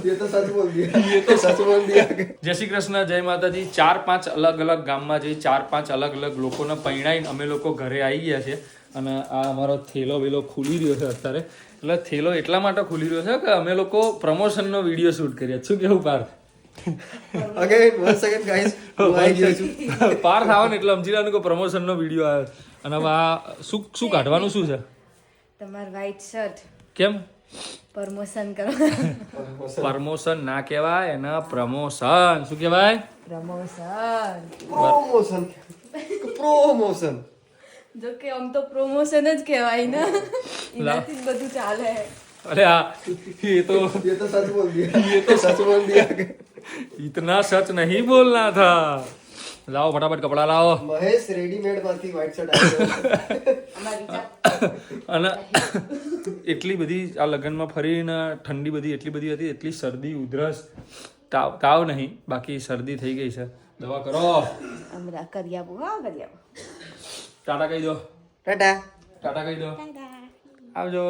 ये तो सच बोल दिया, ये तो सच बोल दिया। જય શ્રી કૃષ્ણ, જય માતાજી। 4-5 અલગ અલગ ગામમાં જઈ 4-5 અલગ અલગ લોકોને પૈણાઈને અમે લોકો ઘરે આવી ગયા છે અને આ અમારો થેલો વેલો ખુલી રહ્યો છે અત્યારે। એટલે થેલો એટલા માટે ખુલી રહ્યો છે કે અમે લોકો પ્રમોશનનો વિડીયો શૂટ કર્યા। શું કેવું Parth? Again, one second guys, હું આવી ગયો છું। પાર્થ આવે ને એટલે સમજી લેવાનું કે પ્રમોશનનો વિડીયો આવ્યો। અને હવે આ શું કાઢવાનું શું છે? તમાર વ્હાઈટ શર્ટ કેમ પ્રમોશન કરો। પ્રમોશન ના કહેવાય એના પ્રમોશન શું કહેવાય? Promotion Promotion. જો કે આમ તો પ્રમોશન જ કહેવાય ને, એનાથી જ બધું ચાલે। અરે આ ये तो ये तो सच बोल दिया, ये तो सच बोल दिया। इतना सच नहीं बोलना था। लाओ फटाफट कपड़ा लाओ। મહેશ રેડીમેડ માંથી વ્હાઈટ શર્ટ આવ્યો। અને એટલી બધી આ લગ્નમાં ફરીને ઠંડી બધી એટલી બધી હતી, એટલી શરદી ઉધરસ તાવ નહીં, બાકી શરદી થઈ ગઈ છે। દવા કરો। હમણાં કરી આપું, હા કરી આપું। ટાટા કહી દો, ટાટા। ટાટા કહી દો, આવજો।